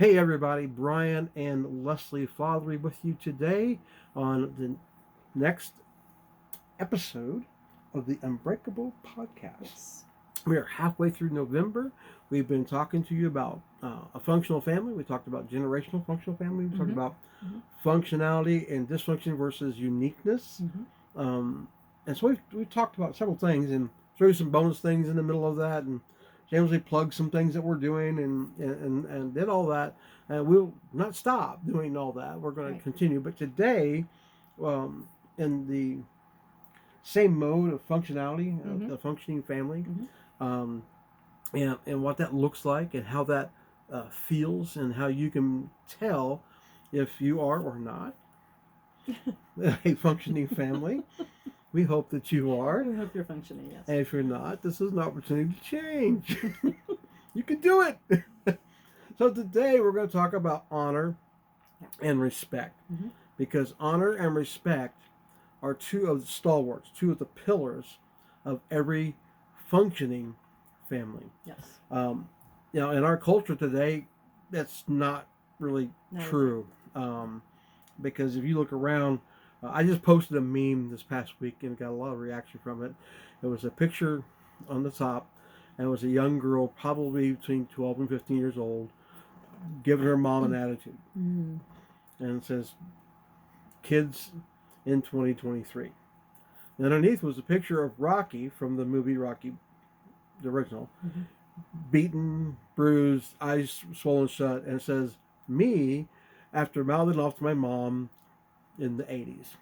Hey everybody, Brian and Leslie Fatherees with you today on the next episode of the Unbreakable podcast. Yes. We are halfway through November. We've been talking to you about a functional family. We talked about generational functional family. We talked about functionality and dysfunction versus uniqueness. Um, and so we've talked about several things and threw some bonus things in the middle of that and shamelessly plugged some things that we're doing and did all that. And we'll not stop doing all that. We're going to continue. But today, in the same mode of functionality, the functioning family, um, and what that looks like and how that feels and how you can tell if you are or not a functioning family. We hope that you are. We hope you're functioning, yes. And if you're not, this is an opportunity to change. You can do it. So today we're going to talk about honor and respect. Because honor and respect are two of the stalwarts, two of the pillars of every functioning family. Yes. In our culture today, that's not really true. Because if you look around, I just posted a meme this past week and got a lot of reaction from it. It was a picture on the top, and it was a young girl, probably between 12 and 15 years old, giving her mom an attitude. And it says, "Kids in 2023." And underneath was a picture of Rocky from the movie Rocky, the original, beaten, bruised, eyes swollen shut, and it says, "Me, after mouthing off to my mom in the 80s.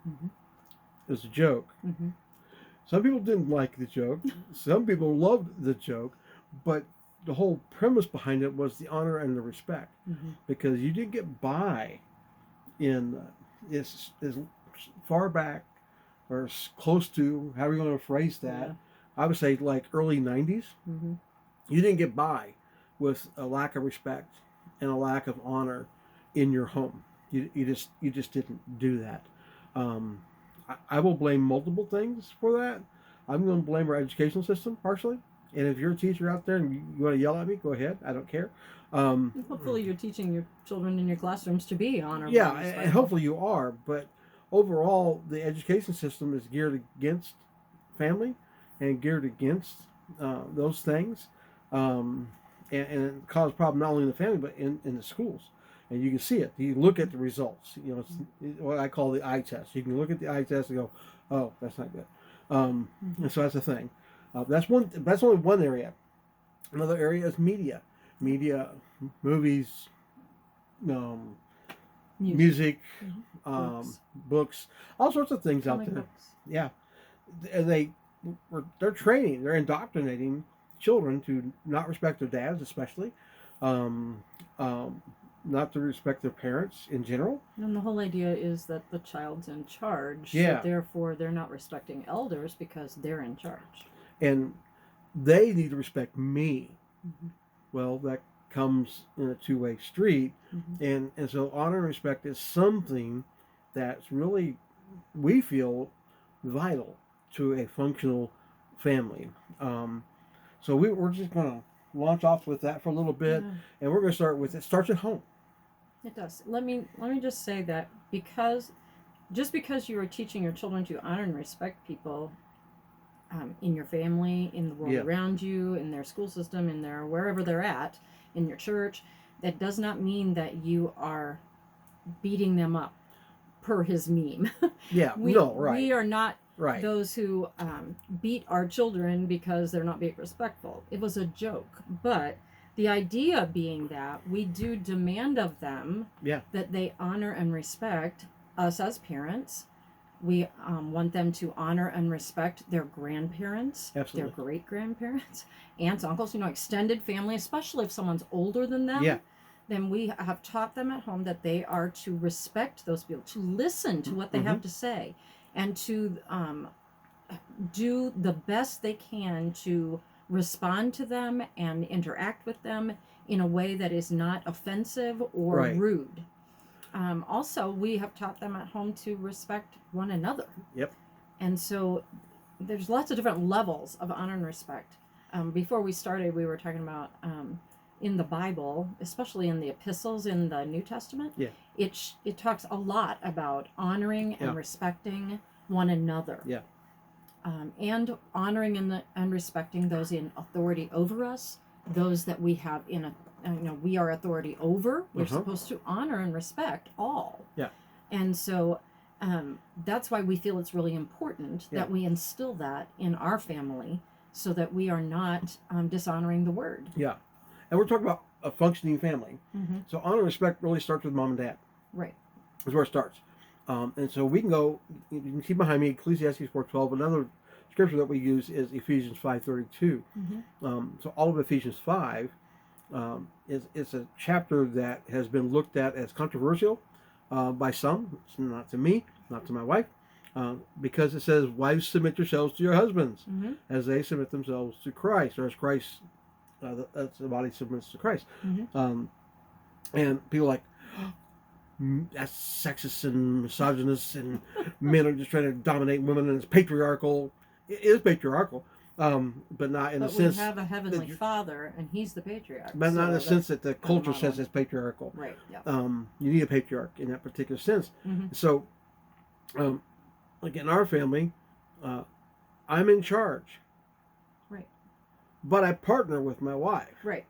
It was a joke. Some people didn't like the joke. Some people loved the joke, but the whole premise behind it was the honor and the respect, because you didn't get by in as far back or as close to, how are you going to phrase that? I would say like early 90s. You didn't get by with a lack of respect and a lack of honor in your home. You just didn't do that. I will blame multiple things for that. I'm going to blame our educational system partially. And if you're a teacher out there and you want to yell at me, go ahead. I don't care. Hopefully you're teaching your children in your classrooms to be honorable. Yeah, and hopefully you are. But overall, the education system is geared against family and geared against those things. And it causes problem not only in the family, but in the schools. And you can see it. You look at the results. It's what I call the eye test. You can look at the eye test and go, "Oh, that's not good." And so that's the thing. That's one. That's only one area. Another area is media, movies, music, books, all sorts of things out there. Books. Yeah, and they're training, they're indoctrinating children to not respect their dads, especially. Not to respect their parents in general. And the whole idea is that the child's in charge. Yeah. So therefore, they're not respecting elders because they're in charge. And they need to respect me. Well, that comes in a two-way street. And so honor and respect is something that's really, we feel, vital to a functional family. So we're just going to launch off with that for a little bit. And we're going to start with, it starts at home. It does. Let me just say that just because you are teaching your children to honor and respect people in your family, in the world around you, in their school system, in their wherever they're at, in your church, that does not mean that you are beating them up per his meme. We are not those who beat our children because they're not being respectful. It was a joke, but the idea being that we do demand of them that they honor and respect us as parents. We want them to honor and respect their grandparents, their great-grandparents, aunts, uncles, extended family, especially if someone's older than them. Then we have taught them at home that they are to respect those people, to listen to what they have to say, and to do the best they can to respond to them and interact with them in a way that is not offensive or rude. Also, we have taught them at home to respect one another. And so there's lots of different levels of honor and respect. Before we started, we were talking about in the Bible, especially in the epistles in the New Testament, Yeah. it talks a lot about honoring and respecting one another. Yeah. And honoring and respecting those in authority over us, those that we have we are authority over. We're supposed to honor and respect all. Yeah. And so that's why we feel it's really important that we instill that in our family so that we are not dishonoring the word. Yeah. And we're talking about a functioning family. Mm-hmm. So honor and respect really starts with mom and dad. Right. That's where it starts. And so we can go, you can see behind me, Ecclesiastes 4:12. Another scripture that we use is Ephesians 5:32. Mm-hmm. So all of Ephesians 5 is a chapter that has been looked at as controversial by some. It's not to me, not to my wife, because it says, wives, submit yourselves to your husbands as they submit themselves to Christ, or as Christ, that's the body submits to Christ. Mm-hmm. And people are like, that's sexist and misogynist, and men are just trying to dominate women, and it's patriarchal. It is patriarchal, but not in a sense. But we have a heavenly Father, and He's the patriarch. But not in the sense that the culture says it's patriarchal. Right. Yeah. You need a patriarch in that particular sense. Mm-hmm. So, like in our family, I'm in charge. Right. But I partner with my wife. Right.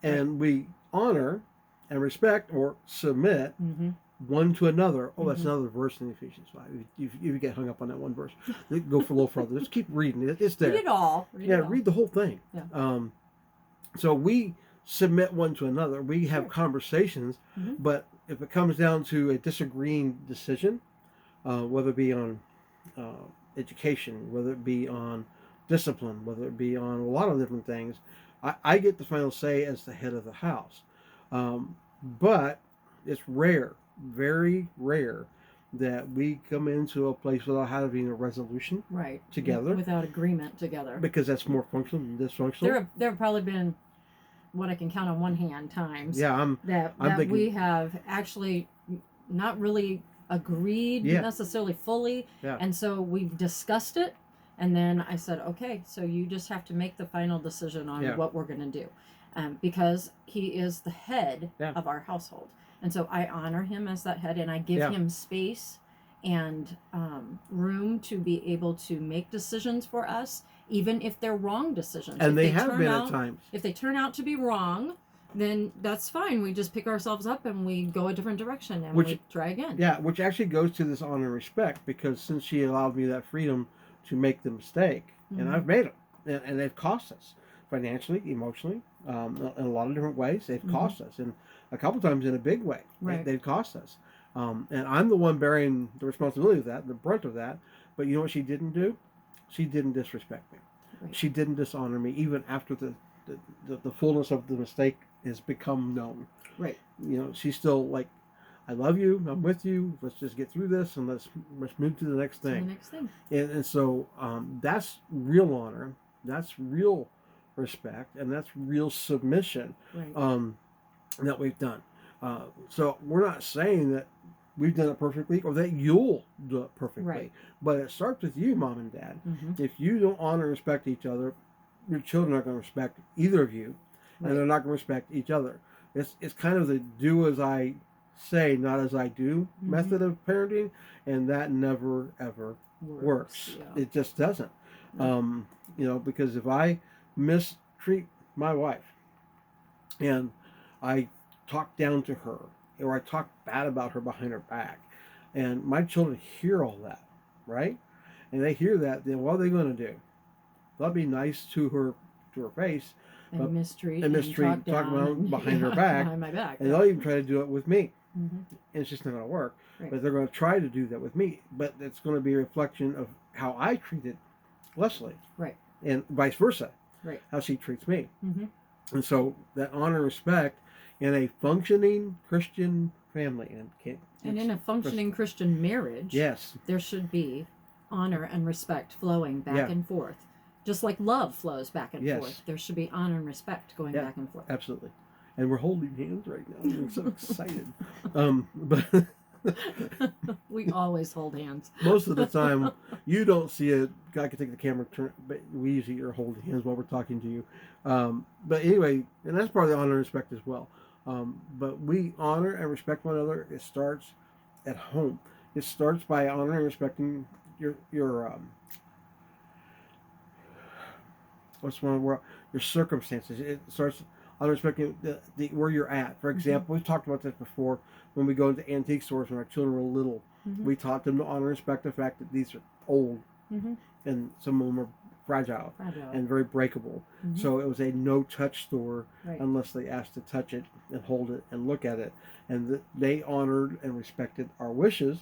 And we honor and respect or submit one to another. Oh, that's another verse in Ephesians 5. If you get hung up on that one verse, go for a little further. Just keep reading it. It's there. Read it all. Read the whole thing. Yeah. So we submit one to another. We have conversations, but if it comes down to a disagreeing decision, whether it be on education, whether it be on discipline, whether it be on a lot of different things, I get the final say as the head of the house. But it's rare, very rare, that we come into a place without having a resolution together. Without agreement together. Because that's more functional than dysfunctional. There have probably been, what I can count on one hand, times I'm thinking, we have actually not really agreed necessarily fully. Yeah. And so we've discussed it. And then I said, okay, so you just have to make the final decision on what we're going to do. Because he is the head of our household. And so I honor him as that head, and I give him space and room to be able to make decisions for us, even if they're wrong decisions. And they have been at times. If they turn out to be wrong, then that's fine. We just pick ourselves up and we go a different direction and we try again. Yeah, which actually goes to this honor and respect, because since she allowed me that freedom to make the mistake, and I've made them, and they've cost us financially, emotionally, in a lot of different ways. They've cost us, and a couple times in a big way. Right. They've cost us. And I'm the one bearing the responsibility of that, the brunt of that. But you know what she didn't do? She didn't disrespect me. Right. She didn't dishonor me, even after the fullness of the mistake has become known. Right. You know, she's still like, I love you. I'm with you. Let's just get through this, and let's move to the next thing. And so that's real honor. That's real respect, and that's real submission that we've done. So we're not saying that we've done it perfectly or that you'll do it perfectly, but it starts with you, mom and dad. If you don't honor and respect each other, your children aren't going to respect either of you, and they're not going to respect each other. It's kind of the do as I say, not as I do method of parenting, and that never ever works. Yeah. It just doesn't. Because if I mistreat my wife and I talk down to her, or I talk bad about her behind her back, and my children hear all that, right? And they hear that, then what are they going to do? They'll be nice to her face, and mistreat, talk about behind her back, behind my back, and they'll even try to do it with me. And it's just not going to work. But they're going to try to do that with me. But it's going to be a reflection of how I treated Leslie, and vice versa, how she treats me. And so that honor and respect in a functioning Christian family, and in a functioning Christian marriage, there should be honor and respect flowing back and forth. Just like love flows back and forth, there should be honor and respect going back and forth. Absolutely. And we're holding hands right now. I'm so excited. We always hold hands. Most of the time, you don't see it. I can take the camera, turn, but we usually are holding hands while we're talking to you. But anyway, and that's part of the honor and respect as well. But we honor and respect one another. It starts at home. It starts by honoring and respecting your what's one word, your circumstances. It starts on respecting where you're at. For example, we've talked about this before when we go into antique stores when our children were little. We taught them to honor and respect the fact that these are old and some of them are fragile. And very breakable. So it was a no-touch store unless they asked to touch it and hold it and look at it. And they honored and respected our wishes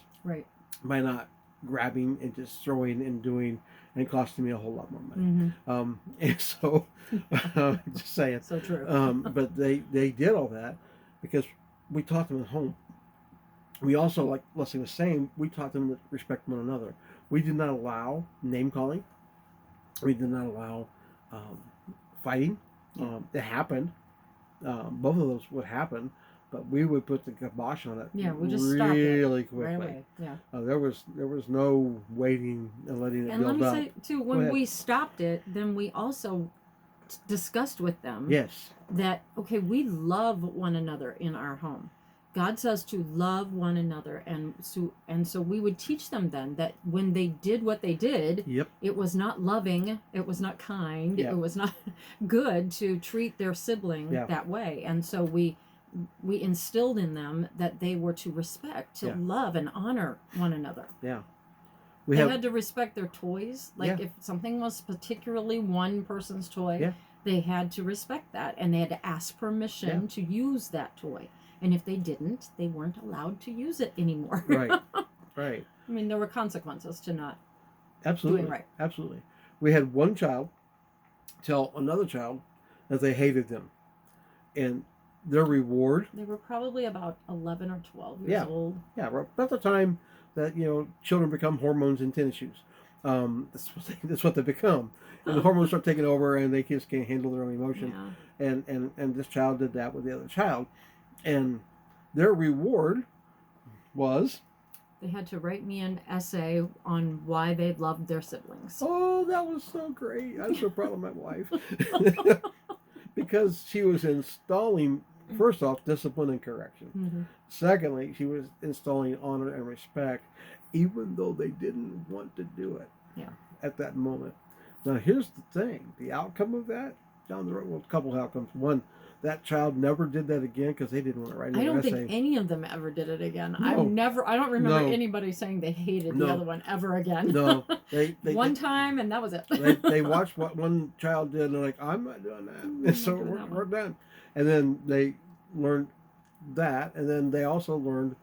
by not grabbing and just throwing and doing and costing me a whole lot more money. And so, just saying. So true. But they did all that because we taught them at home. We also, like Leslie was saying, we taught them to respect one another. We did not allow name calling. We did not allow fighting. It happened. Both of those would happen, but we would put the kibosh on it. Yeah, we just really quickly. Right away. Yeah. There was no waiting and letting it and build let up. me say too, when we stopped it, then we also discussed with them. Yes. That okay, we love one another in our home. God says to love one another, and so we would teach them then that when they did what they did, it was not loving, it was not kind, it was not good to treat their sibling that way, and so we instilled in them that they were to respect, to love, and honor one another. Yeah, they had to respect their toys. Like if something was particularly one person's toy, they had to respect that, and they had to ask permission to use that toy. And if they didn't, they weren't allowed to use it anymore. Right. I mean, there were consequences to not doing right. Absolutely. We had one child tell another child that they hated them. And their reward... They were probably about 11 or 12 years old. Yeah, about the time that, children become hormones in tennis shoes. That's what they become. And the hormones start taking over and they just can't handle their own emotion. Yeah. And this child did that with the other child. And their reward was... They had to write me an essay on why they loved their siblings. Oh, that was so great. I'm so proud of my wife. Because she was installing, first off, discipline and correction. Secondly, she was installing honor and respect, even though they didn't want to do it at that moment. Now, here's the thing. The outcome of that, down the road, well, a couple of outcomes. One, that child never did that again because they didn't want to write an essay. I don't think any of them ever did it again. No. I don't remember anybody saying they hated the other one ever again. No. They one time and that was it. they watched what one child did and they're like, I'm not doing that. And so we're done. And then they learned that, and then they also learned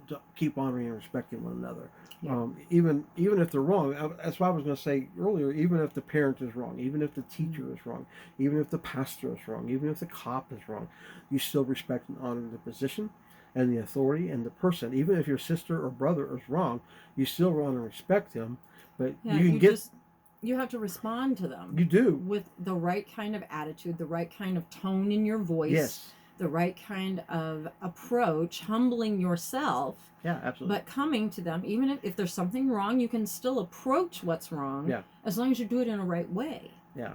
to keep honoring and respecting one another. Yeah. Even if they're wrong, that's what I was going to say earlier, even if the parent is wrong, even if the teacher is wrong, even if the pastor is wrong, even if the cop is wrong, you still respect and honor the position and the authority and the person. Even if your sister or brother is wrong, you still honor and respect them. But you have to respond to them. You do. With the right kind of attitude, the right kind of tone in your voice. Yes. The right kind of approach, humbling yourself. Yeah, absolutely. But coming to them, even if there's something wrong, you can still approach what's wrong as long as you do it in a right way. Yeah.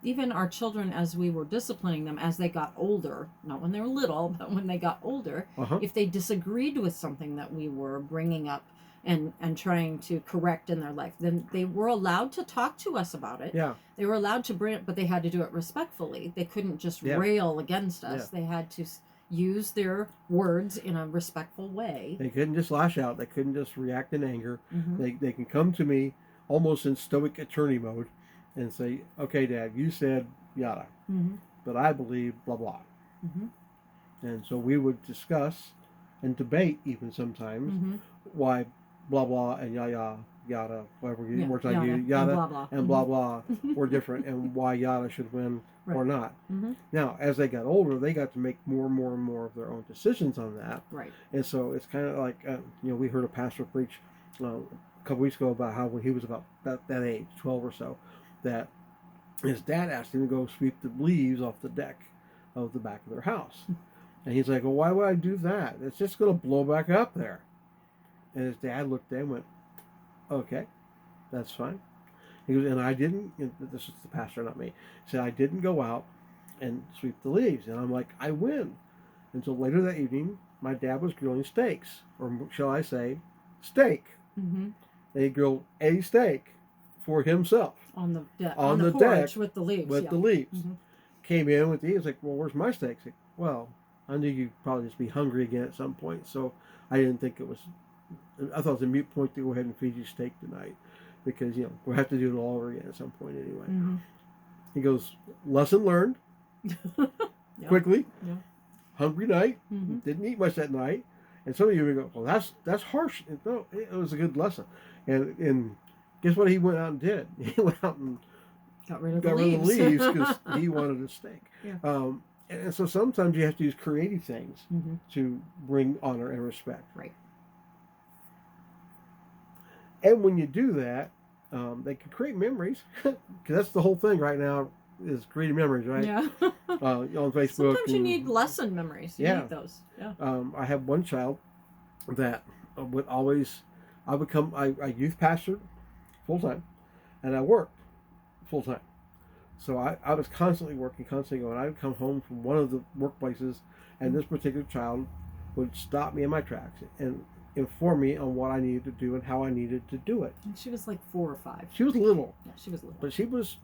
Even our children, as we were disciplining them as they got older, not when they were little, but when they got older, if they disagreed with something that we were bringing up and trying to correct in their life, then they were allowed to talk to us about it. Yeah. They were allowed to bring it, but they had to do it respectfully. They couldn't just rail against us. Yeah. They had to use their words in a respectful way. They couldn't just lash out. They couldn't just react in anger. They can come to me almost in stoic attorney mode and say, okay, Dad, you said yada, but I believe blah, blah. And so we would discuss and debate even sometimes why blah, blah and yada, whatever words I use, yada and blah, blah were different and why yada should win or not. Now, as they got older, they got to make more and more and more of their own decisions on that. Right. And so it's kind of like, we heard a pastor preach a couple weeks ago about how when he was about that age, 12 or so, that his dad asked him to go sweep the leaves off the deck of the back of their house. And he's like, well, why would I do that? It's just going to blow back up there. And his dad looked at him and went, okay, that's fine. He goes, and I didn't, this is the pastor, not me, he said, I didn't go out and sweep the leaves. And I'm like, I win. Until later that evening, my dad was grilling steaks, or shall I say, steak. Mm-hmm. And he grilled a steak for himself. On the deck porch with the leaves. With the leaves. Mm-hmm. Came in with the, he's like, well, where's my steak? Like, well, I knew you'd probably just be hungry again at some point, so I didn't think it was, I thought it was a moot point to go ahead and feed you steak tonight, because, we'll have to do it all over again at some point anyway. Mm-hmm. He goes, lesson learned, quickly, hungry night, didn't eat much that night, and some of you would go, well, that's harsh. No, it was a good lesson. And guess what he went out and did? He went out and got rid of the leaves because he wanted a steak. Yeah. And so sometimes you have to use creative things to bring honor and respect. Right. And when you do that, they can create memories, because that's the whole thing right now, is creating memories, right? Yeah. On Facebook. Sometimes you need lesson memories. You need those. Yeah. I have one child that would always, I youth pastored full time, and I worked full time. So I was constantly working, constantly going. I would come home from one of the workplaces, and this particular child would stop me in my tracks and inform me on what I needed to do and how I needed to do it. And she was like 4 or 5. She was little. Yeah, she was little. But she was,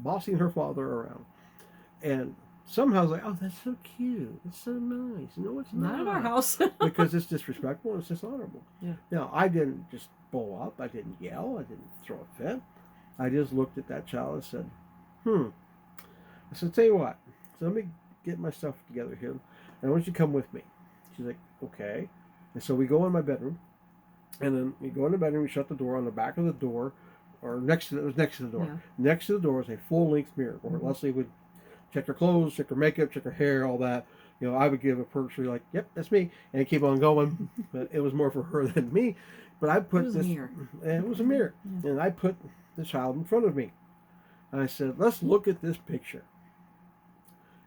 bossing her father around. And somehow I was like, oh, that's so cute. It's so nice. No, it's not. Not at our house. Because it's disrespectful and it's dishonorable. Yeah. Now, I didn't just blow up. I didn't yell. I didn't throw a fit. I just looked at that child and said, I said, tell you what. So let me get my stuff together here. And I want you to come with me. She's like, okay. And so we go in my bedroom. And then we go in the bedroom, we shut the door. On the back of the door, or next to the door. Yeah. Next to the door is a full-length mirror where Leslie would check her clothes, check her makeup, check her hair, all that. I would give a purse, like, yep, that's me, and keep on going. But it was more for her than me. But I put a mirror. And it was a mirror. Yeah. And I put the child in front of me. And I said, let's look at this picture.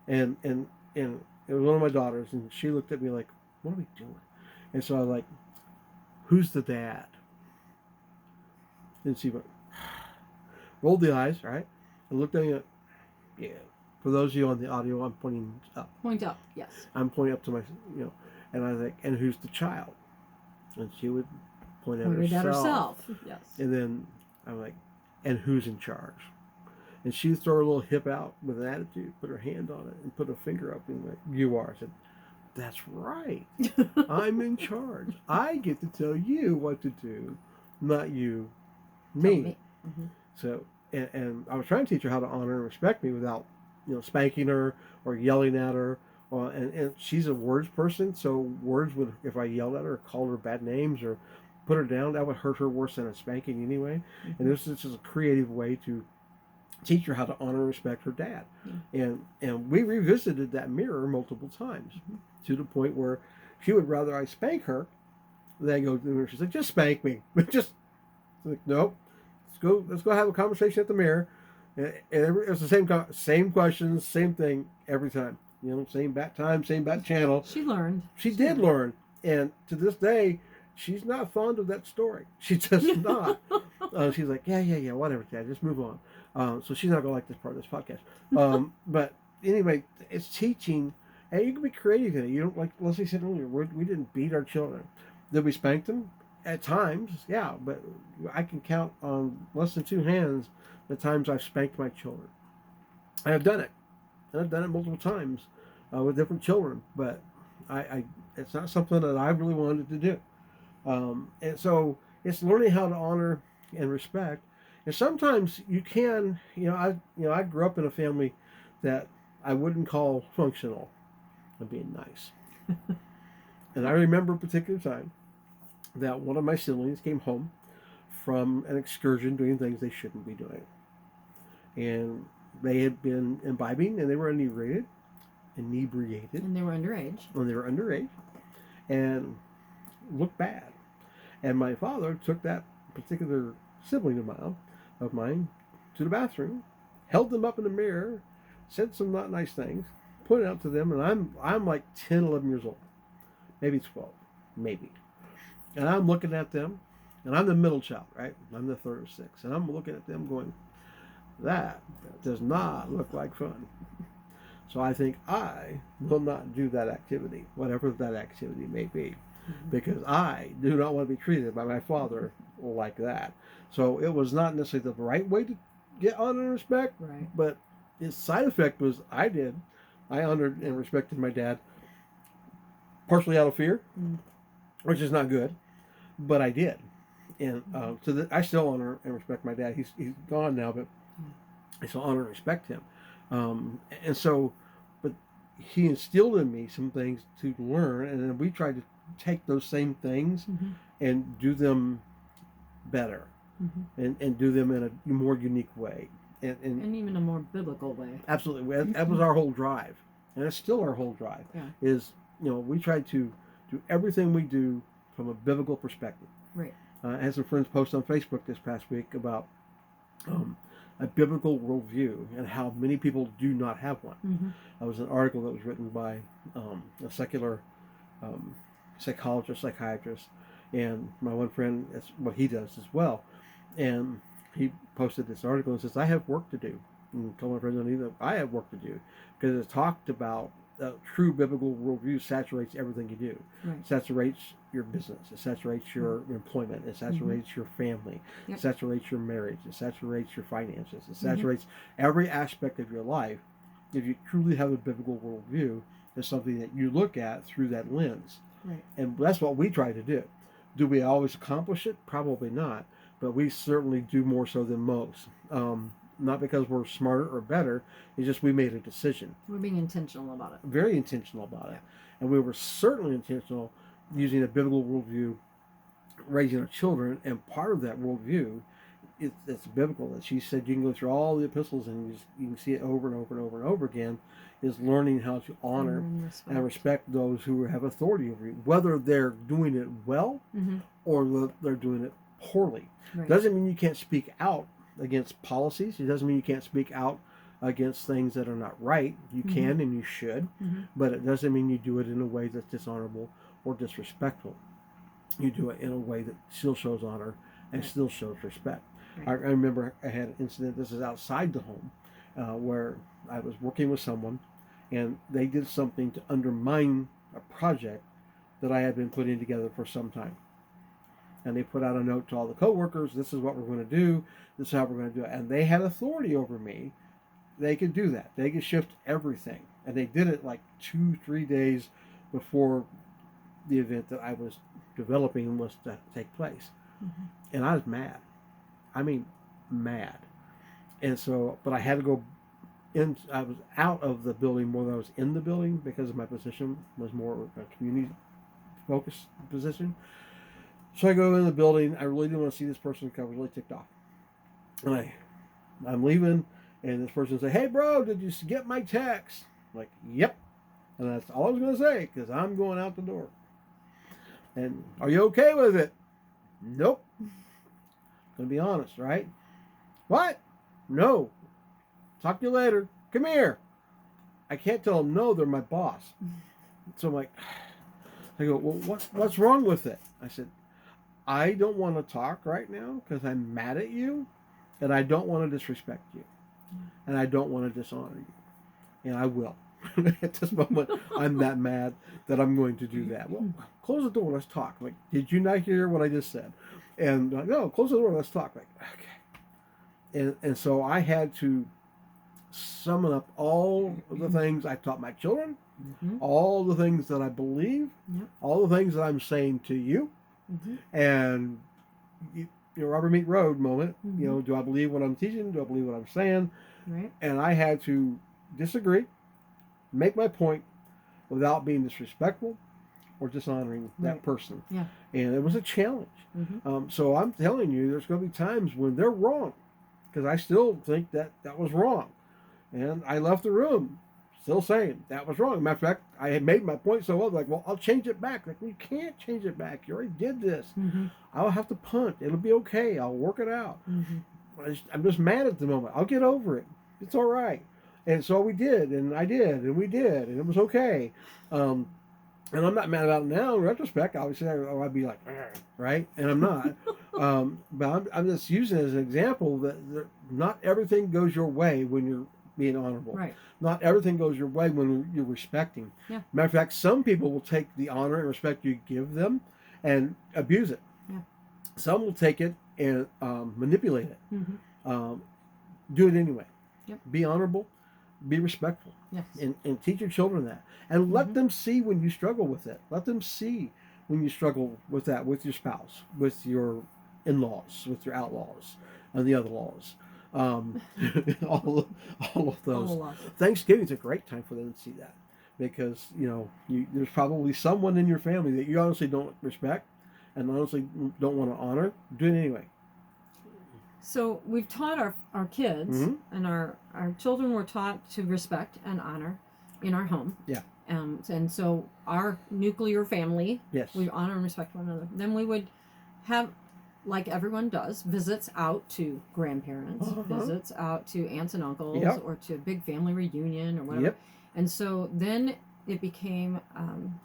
And it was one of my daughters, and she looked at me like, what are we doing? And so I was like, who's the dad? And she went, rolled the eyes, right? And looked at me like, yeah. For those of you on the audio, I'm pointing up. Point up, yes. I'm pointing up to my, and I was like, and who's the child? And she would point at herself. Yes. And then I'm like, and who's in charge? And she would throw her little hip out with an attitude, put her hand on it, and put a finger up and like, you are. I said, that's right. I'm in charge. I get to tell you what to do, not you, me. Mm-hmm. So, and I was trying to teach her how to honor and respect me without, spanking her or yelling at her. And she's a words person, so words would, if I yelled at her or called her bad names or put her down, that would hurt her worse than a spanking anyway. Mm-hmm. And this is a creative way to teach her how to honor and respect her dad. Mm-hmm. And we revisited that mirror multiple times, to the point where she would rather I spank her than go to the mirror. She's like, just spank me. Just like, nope. Let's go have a conversation at the mirror. And it was the same questions, same thing every time. Same bat time, same bat channel. She learned. She did learn. And to this day, she's not fond of that story. She just not. She's like, yeah, whatever, Dad, just move on. So she's not going to like this part of this podcast. But anyway, it's teaching, and you can be creative in it. You don't, like Leslie said earlier, we didn't beat our children. Did we spank them? At times, yeah, but I can count on less than 2 hands the times I've spanked my children. I have done it. And I've done it multiple times with different children, but it's not something that I really wanted to do. And so it's learning how to honor and respect. And sometimes you can, I grew up in a family that I wouldn't call functional of being nice. And I remember a particular time that one of my siblings came home from an excursion doing things they shouldn't be doing. And they had been imbibing, and they were inebriated. And they were underage. And looked bad. And my father took that particular sibling of mine to the bathroom, held them up in the mirror, said some not nice things, pointed out to them, and I'm like 10, 11 years old. Maybe 12. Maybe. And I'm looking at them, and I'm the middle child, right? I'm the third of six, and I'm looking at them going, that does not look like fun. So I think I will not do that activity, whatever that activity may be, because I do not want to be treated by my father like that. So it was not necessarily the right way to get honor and respect, Right. but its side effect was I did. I honored and respected my dad, partially out of fear, which is not good, but I did. And I still honor and respect my dad. He's gone now, but I still honor and respect him. And so, but he instilled in me some things to learn, and then we tried to take those same things and do them better, and do them in a more unique way, and even a more biblical way. Absolutely, that was our whole drive, and it's still our whole drive. Yeah. Is we try to do everything we do from a biblical perspective. Right. I had some friends post on Facebook this past week about a biblical worldview and how many people do not have one. It was an article that was written by a secular psychologist, psychiatrist, and my one friend, that's what he does as well. And he posted this article and says, I have work to do. And told my friends on either, I have work to do, because it talked about true biblical worldview saturates everything you do. Right. It saturates your business. It saturates your employment. It saturates your family. Yep. It saturates your marriage. It saturates your finances. It saturates every aspect of your life. If you truly have a biblical worldview, it's something that you look at through that lens. Right. And that's what we try to do. Do we always accomplish it? Probably not. But we certainly do more so than most. Not because we're smarter or better. It's just we made a decision. We're being intentional about it. Very intentional about it. And we were certainly intentional using a biblical worldview, raising our children. And part of that worldview, it's biblical. That she said you can go through all the epistles and you can see it over and over and over and over again, is learning how to honor and respect those who have authority over you, whether they're doing it well or they're doing it poorly. Right. Doesn't mean you can't speak out against policies. It doesn't mean you can't speak out against things that are not right. You can and you should, but it doesn't mean you do it in a way that's dishonorable or disrespectful. You do it in a way that still shows honor and still shows respect. Right. I remember I had an incident, this is outside the home, where I was working with someone and they did something to undermine a project that I had been putting together for some time. And they put out a note to all the coworkers, this is what we're going to do, this is how we're going to do it. And they had authority over me. They could do that. They could shift everything. And they did it like 2-3 days before the event that I was developing was to take place. And I was mad. I mean, mad. And so, but I had to go in. I was out of the building more than I was in the building because my position was more a community focused position. So I go in the building. I really didn't want to see this person because I was really ticked off. And I'm leaving, and this person said, "Hey, bro, did you get my text?" I'm like, "Yep." And that's all I was going to say because I'm going out the door. And are you okay with it? Nope. Gonna be honest, right? What? No. Talk to you later. Come here. I can't tell them no. They're my boss. So I'm like, I go, well, what's wrong with it? I said, I don't want to talk right now because I'm mad at you, and I don't want to disrespect you, and I don't want to dishonor you, and I will. At this moment, I'm that mad that I'm going to do that. Well, close the door. Let's talk. Like, did you not hear what I just said? And like, no, close the door. Let's talk. Like, okay. And so I had to summon up all of the things I taught my children, all the things that I believe, all the things that I'm saying to you, and rubber meet road moment. Do I believe what I'm teaching? Do I believe what I'm saying? Right. And I had to disagree, make my point without being disrespectful or dishonoring that person. Yeah. And it was a challenge. So I'm telling you, there's going to be times when they're wrong, because I still think that was wrong. And I left the room still saying that was wrong. Matter of fact, I had made my point so well, like, well, I'll change it back. Like, we can't change it back. You already did this. I'll have to punt. It'll be okay. I'll work it out. I'm just mad at the moment. I'll get over it. It's all right. And so we did, and I did, and we did, and it was okay. And I'm not mad about it now. In retrospect, obviously, I'd be like, right? And I'm not. But I'm just using it as an example that not everything goes your way when you're being honorable. Right. Not everything goes your way when you're respecting. Yeah. Matter of fact, some people will take the honor and respect you give them and abuse it. Yeah. Some will take it and manipulate it. Do it anyway. Yep. Be honorable. Be respectful. Yes. And teach your children that. And let them see when you struggle with it. Let them see when you struggle with that, with your spouse, with your in-laws, with your outlaws, and the other laws. All of those. Thanksgiving's a great time for them to see that. Because, there's probably someone in your family that you honestly don't respect and honestly don't want to honor. Do it anyway. So we've taught our kids, and our children were taught to respect and honor in our home. Yeah. And so our nuclear family, yes, we honor and respect one another. Then we would have, like everyone does, visits out to grandparents, visits out to aunts and uncles, or to a big family reunion or whatever. Yep. And so then it became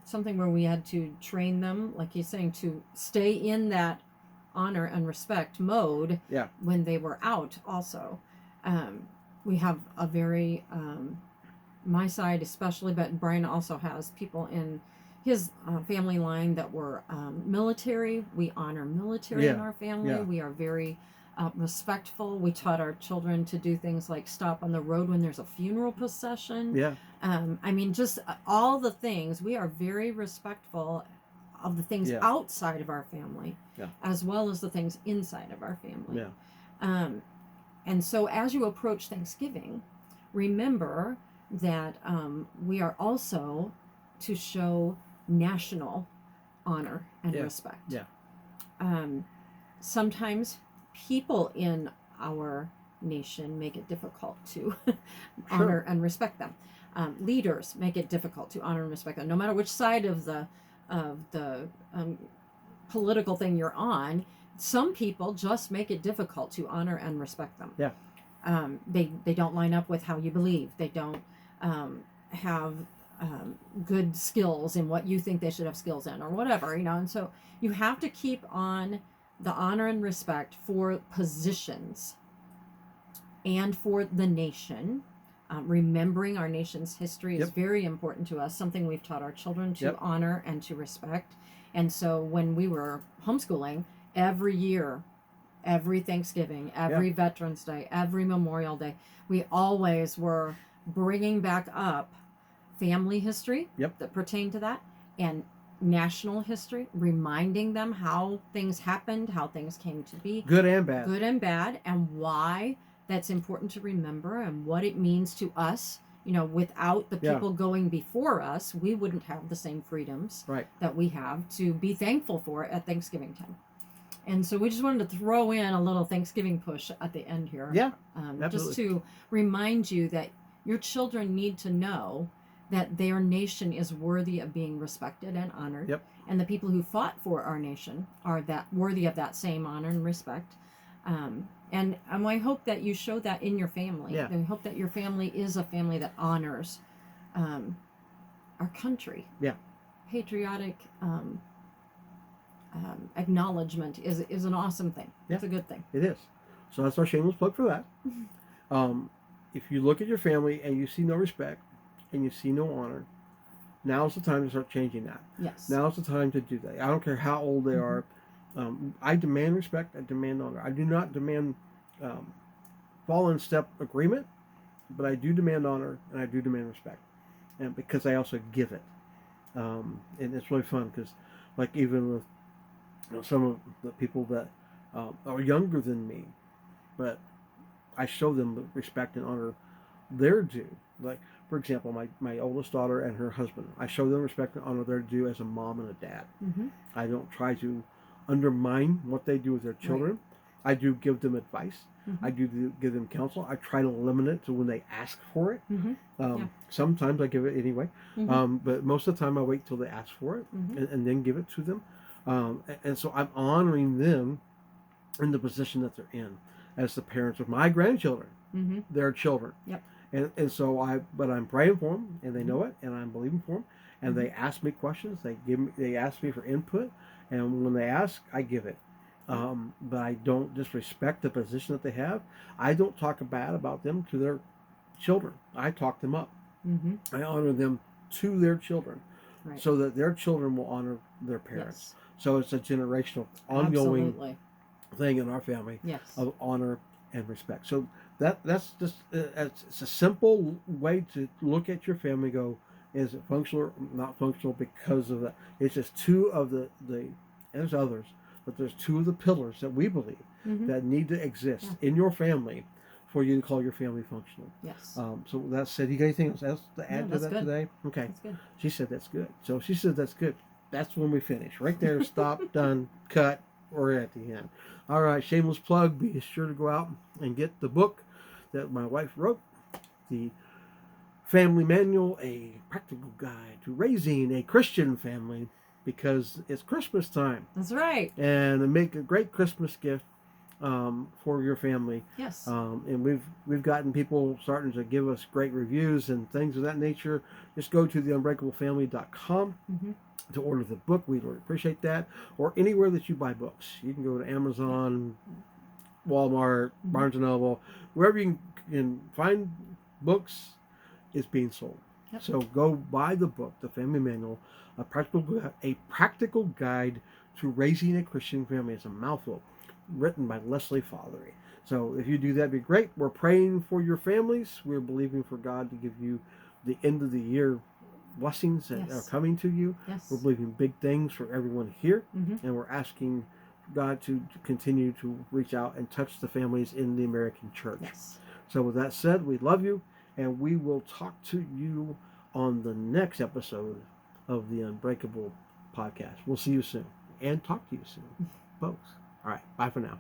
something where we had to train them, like he's saying, to stay in that honor and respect mode when they were out also. We have a very, my side especially, but Brian also has people in his family line that were military. We honor military in our family. Yeah. We are very respectful. We taught our children to do things like stop on the road when there's a funeral procession. Yeah. I mean, just all the things. We are very respectful of the things outside of our family, as well as the things inside of our family. Yeah. And so as you approach Thanksgiving, remember that we are also to show national honor and respect. Yeah. Sometimes people in our nation make it difficult to honor and respect them. Leaders make it difficult to honor and respect them, no matter which side of the political thing you're on. Some people just make it difficult to honor and respect them. Yeah. They don't line up with how you believe. They don't have good skills in what you think they should have skills in, or whatever, and so you have to keep on the honor and respect for positions and for the nation. Remembering our nation's history is very important to us, something we've taught our children to honor and to respect. And so when we were homeschooling, every year, every Thanksgiving, every Veterans Day, every Memorial Day, we always were bringing back up family history that pertained to that, and national history, reminding them how things happened, how things came to be. Good and bad, and why that's important to remember, and what it means to us. Without the people going before us, we wouldn't have the same freedoms that we have to be thankful for at Thanksgiving time. And so we just wanted to throw in a little Thanksgiving push at the end here. Yeah, just to remind you that your children need to know that their nation is worthy of being respected and honored. Yep. And the people who fought for our nation are that worthy of that same honor and respect. And I hope that you show that in your family. Yeah. I hope that your family is a family that honors our country. Yeah. Patriotic acknowledgement is an awesome thing. Yeah. It's a good thing. It is. So that's our shameless plug for that. If you look at your family and you see no respect and you see no honor, now's the time to start changing that. Yes. Now's the time to do that. I don't care how old they are. I demand respect. I demand honor. I do not demand fall in step agreement, but I do demand honor and I do demand respect, and because I also give it. And it's really fun because, like, even with some of the people that are younger than me, but I show them the respect and honor their due. Like, for example, my oldest daughter and her husband, I show them respect and honor their due as a mom and a dad. I don't try to undermine what they do with their children. Right. I do give them advice. I do give them counsel. I try to limit it to when they ask for it. Sometimes I give it anyway, but most of the time I wait till they ask for it and then give it to them. And so I'm honoring them in the position that they're in as the parents of my grandchildren, their children. Yep. And so I'm praying for them, and they know it, and I'm believing for them, and they ask me questions. They ask me for input, and when they ask, I give it. But I don't disrespect the position that they have. I don't talk bad about them to their children. I talk them up. I honor them to their children, Right. so that their children will honor their parents. So it's a generational, ongoing thing in our family of honor and respect. So that's just it's a simple way to look at your family. Go, is it functional or not functional because of that? It's just two of the and there's others, but there's two of the pillars that we believe that need to exist in your family for you to call your family functional. Yes. So that said, you got anything else to add to that today? Okay. That's good. She said that's good. So she said that's good. That's when we finish. Right there, stop, done, cut, or at the end. All right, shameless plug. Be sure to go out and get the book that my wife wrote, The Family Manual, a practical guide to raising a Christian family, because it's Christmas time. That's right. And to make a great Christmas gift for your family. Yes. And we've gotten people starting to give us great reviews and things of that nature. Just go to theunbreakablefamily.com to order the book. We would appreciate that. Or anywhere that you buy books. You can go to Amazon, Walmart, Barnes & Noble, wherever you can find books, it's being sold. Yep. So go buy the book, The Family Manual, a practical guide to raising a Christian family. It's a mouthful, written by Leslie Fatherees. So if you do that, it'd be great. We're praying for your families. We're believing for God to give you the end of the year blessings that are coming to you. Yes. We're believing big things for everyone here, and we're asking God to continue to reach out and touch the families in the American church. Yes. So with that said, we love you, and we will talk to you on the next episode of the Unbreakable podcast. We'll see you soon and talk to you soon, folks. All right, bye for now.